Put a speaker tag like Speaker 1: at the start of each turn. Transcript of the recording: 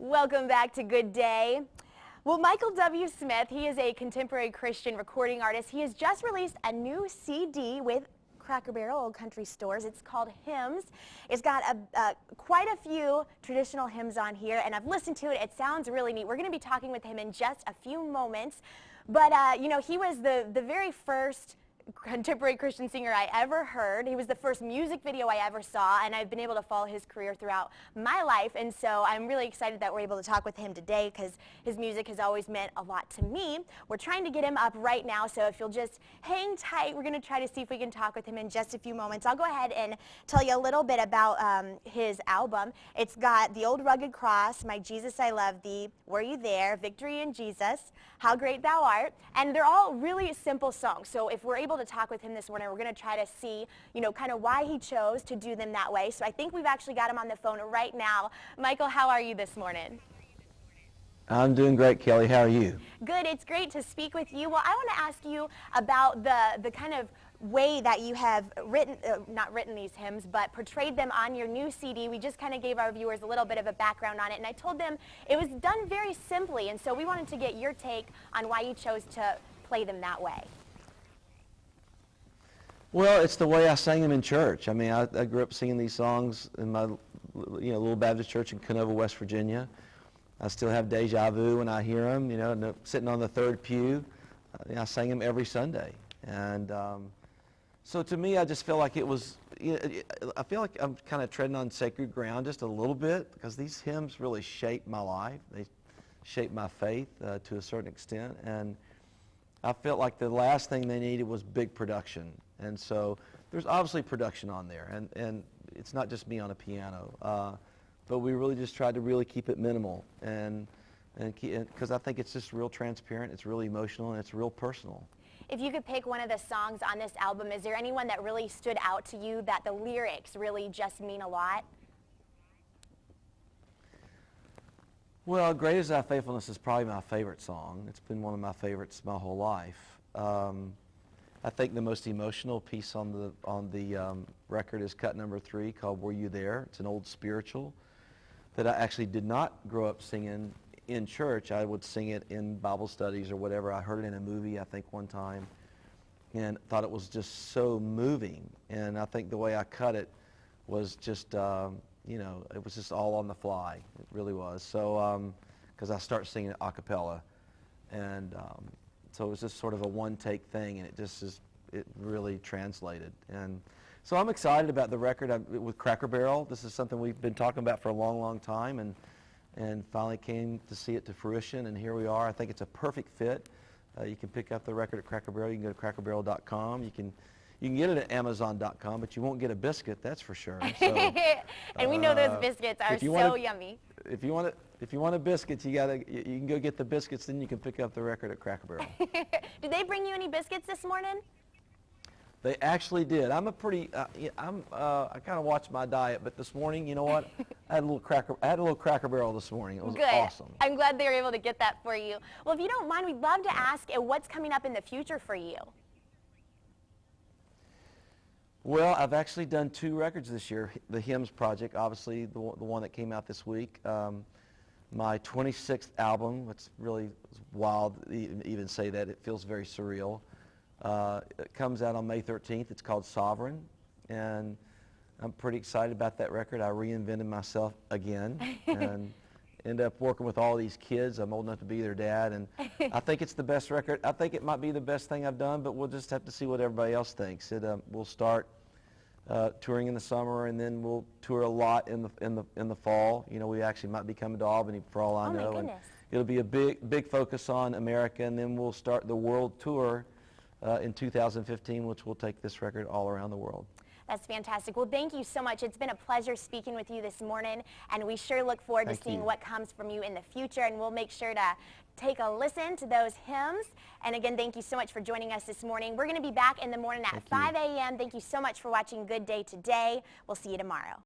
Speaker 1: Welcome back to Good Day. Well, Michael W. Smith, he is a contemporary Christian recording artist. He has just released a new CD with Cracker Barrel, Old Country Stores. It's called Hymns. It's got quite a few traditional hymns on here, and I've listened to it. It sounds really neat. We're going to be talking with him in just a few moments. But, you know, he was the very first contemporary Christian singer I ever heard. He was the first music video I ever saw, and I've been able to follow his career throughout my life, and so I'm really excited that we're able to talk with him today because his music has always meant a lot to me. We're trying to get him up right now, so if you'll just hang tight, we're going to try to see if we can talk with him in just a few moments. I'll go ahead and tell you a little bit about his album. It's got The Old Rugged Cross, My Jesus I Love Thee, Were You There, Victory in Jesus, How Great Thou Art, and they're all really simple songs. So if we're able to talk with him this morning, we're going to try to see, you know, kind of why he chose to do them that way. So I think we've actually got him on the phone right now. Michael, how are you this morning?
Speaker 2: I'm doing great, Kelly. How are you?
Speaker 1: Good. It's great to speak with you. Well, I want to ask you about the kind of way that you have written, not written these hymns, but portrayed them on your new CD. We just kind of gave our viewers a little bit of a background on it, and I told them it was done very simply, and so we wanted to get your take on why you chose to play them that way.
Speaker 2: Well, it's the way I sang them in church. I mean, I grew up singing these songs in my little Baptist church in Canova, West Virginia. I still have deja vu when I hear them, you know, sitting on the third pew. I sang them every Sunday. And so to me, I just feel like it was, I feel like I'm kind of treading on sacred ground just a little bit because these hymns really shaped my life. They shaped my faith to a certain extent. And I felt like the last thing they needed was big production. And so there's obviously production on there. And it's not just me on a piano. But we really just tried to really keep it minimal. And because I think it's just real transparent, it's really emotional, and it's real personal.
Speaker 1: If you could pick one of the songs on this album, is there anyone that really stood out to you that the lyrics really just mean a lot?
Speaker 2: Well, Great Is Thy Faithfulness is probably my favorite song. It's been one of my favorites my whole life. I think the most emotional piece on the record is cut number 3 called Were You There? It's an old spiritual that I actually did not grow up singing in church. I would sing it in Bible studies or whatever. I heard it in a movie, I think, one time, and thought it was just so moving. And I think the way I cut it was just, you know, it was just all on the fly. It really was. So, because I started singing it a cappella, and so it was just sort of a one-take thing, and it really translated. And so I'm excited about the record with Cracker Barrel. This is something we've been talking about for a long, long time, and finally came to see it to fruition, and here we are. I think it's a perfect fit. You can pick up the record at Cracker Barrel. You can go to crackerbarrel.com. You can get it at amazon.com, but you won't get a biscuit, that's for sure. So,
Speaker 1: and we know those biscuits are so yummy.
Speaker 2: If you want a biscuit, you can go get the biscuits, then you can pick up the record at Cracker Barrel.
Speaker 1: Did they bring you any biscuits this morning?
Speaker 2: They actually did. I'm a pretty, I kind of watch my diet, but this morning, you know what? I had a little Cracker Barrel this morning. It was awesome.
Speaker 1: I'm glad they were able to get that for you. Well, if you don't mind, we'd love to ask what's coming up in the future for you.
Speaker 2: Well, I've actually done 2 records this year. The Hymns Project, obviously, the one that came out this week. My 26th album, it's really wild to even say that. It feels very surreal. It comes out on May 13th. It's called Sovereign, and I'm pretty excited about that record. I reinvented myself again and ended up working with all these kids. I'm old enough to be their dad, and I think it's the best record. I think it might be the best thing I've done, but we'll just have to see what everybody else thinks. We'll start touring in the summer, and then we'll tour a lot in the fall. You know, we actually might be coming to Albany for all I know, and it'll be a big focus on America, and then we'll start the world tour in 2015, which will take this record all around the world.
Speaker 1: That's fantastic. Well, thank you so much. It's been a pleasure speaking with you this morning, and we sure look forward to seeing what comes from you in the future, and we'll make sure to take a listen to those hymns. And again, thank you so much for joining us this morning. We're going to be back in the morning at 5 a.m. Thank you so much for watching Good Day today. We'll see you tomorrow.